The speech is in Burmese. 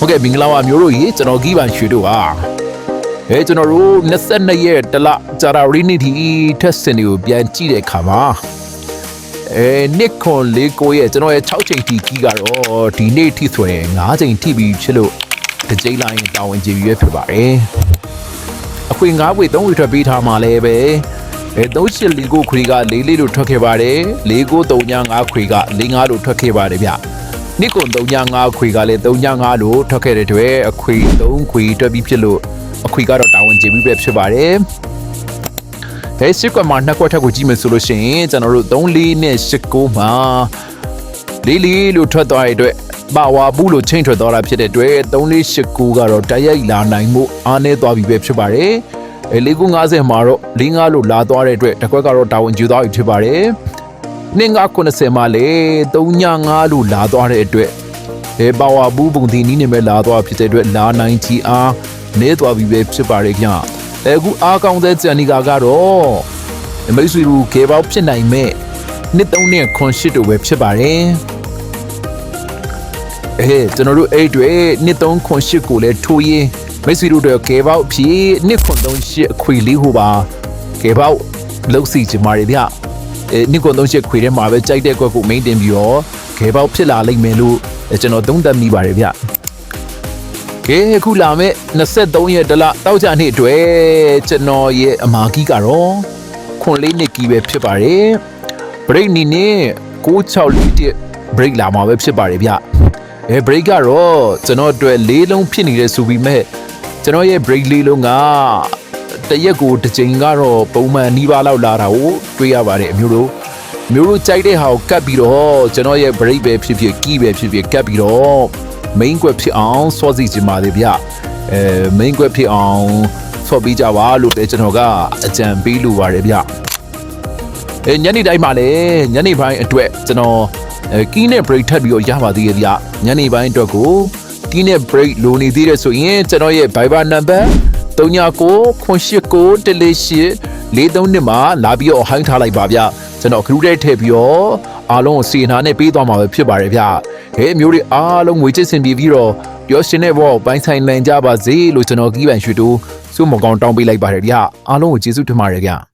ဟုတ်ကဲ့မင်္ဂလာပါမျိုးတို့ရေကျွန်တော်ကြီးပန်ရွှေတို့ပါကျွန်တော်တို့22ရက်တလဂျာရာရီနီတီထက်စင်တွေကိုပြန်ကြည့်တဲ့အခါမှာနှစ်ခွန်လေးကိုရဲ့ကျွန်တော်ရဲ့6ချိန်ထိကြီးကတော့ဒီနေ့ထိဆိုရင်9ချိန်ထိပြီးဖြစ်လို့တစ်ချိန်လိုက်တာဝန်ကျေပြီးဖြစ်ပါတယ်အခွင့်9ဝေ3ဝေထွက်ပေးထားမှလည်းပဲ38လီကိုခွေက4လေးလို့ထွက်ခဲ့ပါတယ်4ကို3.5ခွေက4.5လို့ထွက်ခဲ့ပါတယ်ဗျနှစ်ကွန်3.5ခွေကလည်း3.5လို့ထွက်ခဲ့တဲ့အတွက်အခွေ3ခွေတွက်ပြီးဖြစ်လို့အခွေကတော့တာဝန်ကျေပြီးပဲဖြစ်ပါတယ်စစ်ကွက်မှာနှစ်ကွက်ထက်ကိုကြည့်မယ်ဆိုလို့ရှိရင်ကျွန်တော်တို့3-4နဲ့8-9မှာ4-4လို့ထွက်သွားတဲ့အတွက်ပါဝါဘူးလို့ချိန်ထွက်သွားတာဖြစ်တဲ့အတွက်3-4-8-9ကတော့တိုက်ရိုက်လာနိုင်မှုအားနည်းသွားပြီပဲဖြစ်ပါတယ်4-9-50မှာတော့4-5လို့လာသွားတဲ့အတွက်တစ်ကွက်ကတော့တာဝန်ကျေသွားပြီဖြစ်ပါတယ်2-9-90မှာလေ3-5လို့လာသွားတဲ့အတွက်ပါဝါဘူးပုံတီနီးနေမဲ့လာသွားဖြစ်တဲ့အတွက်လာနိုင်ချီအားနည်းသွားပြီပဲဖြစ်ပါတယ်ခင်ဗျအခုအားကောင်းတဲ့ဂျန်နီကာကတော့မိတ်ဆွေတို့ကေပေါက်ဖြစ်နိုင်မဲ့2-3နဲ့8တို့ပဲဖြစ်ပါတယ်ကျွန်တော်တို့အဲ့တွေ2-3 8ကိုလည်းထိုးရင်မိတ်ဆွေတို့ကေပေါက်ဖြစ်2-3 8အခွေလေးဟိုပါကေပေါက်လောက်စီချင်ပါတယ်ဗျနှစ်ကွန်38ခွေထဲမှာပဲကြိုက်တဲ့ကွက်ကိုမိန်တင်ပြီးတော့ခဲပေါက်ဖြစ်လာလိမ့်မယ်လို့ကျွန်တော်သုံးသပ်မိပါတယ်ဗျကဲအခုလာမဲ့23ရက်တလတောက်ကြနေ့အတွက်ကျွန်တော်ရဲ့အမာကြီးကတော့ခွန်လေးနှစ်ကြီးပဲဖြစ်ပါတယ်ဘရိတ်နီနဲ့96လီတစ်ဘရိတ်လာမှာပဲဖြစ်ပါတယ်ဗျဘရိတ်ကတော့ကျွန်တော်အတွက်၄လုံးဖြစ်နေတဲ့ဆိုပြီးမဲ့ကျွန်တော်ရဲ့ဘရိတ်၄လုံးကတရက်ကိုတစ်ချိန်ကတော့ပုံမှန်နီးပါးလောက်လာတာကိုတွေ့ရပါတယ်အမျိုးတို့ကြိုက်တဲ့ဟာကိုကတ်ပြီးတော့ကျွန်တော်ရဲ့ break ပဲဖြစ်ဖြစ်ကီးပဲဖြစ်ဖြစ်ကတ်ပြီးတော့ main ကွက်ဖြစ်အောင်စောစီချင်ပါတယ်ဗျmain ကွက်ဖြစ်အောင်ဆော့ပေးကြပါလို့ပဲကျွန်တော်ကအကြံပေးလိုပါတယ်ဗျညနေတိုင်းမှာလည်းညနေပိုင်းအတွက်ကျွန်တော်ကီးနဲ့ break ထပ်ပြီးတော့ရပါသေးရဲ့ဗျညနေပိုင်းအတွက်ကိုကီးနဲ့ break လိုနေသေးတယ်ဆိုရင်ကျွန်တော်ရဲ့ Viber number 3998144432မှာလာပြီးတော့ဟိုင်းထားလိုက်ပါဗျကျွန်တော်ခရူးတဲ့ထည့်ပြီးတော့အားလုံးကိုစီနာနဲ့ပေးသွားမှာပဲဖြစ်ပါတယ်ဗျမျိုးတွေအားလုံးငွေချစ်စင်ပြီးတော့ပျော်ရှင်တဲ့ဘောပိုင်းဆိုင်နိုင်ကြပါစေလို့ကျွန်တော်ကြီးပန်ရွှေတူစုမကောင်တောင်းပေးလိုက်ပါတယ်ဗျအားလုံးကိုကျေးဇူးတင်ပါတယ်ဗျ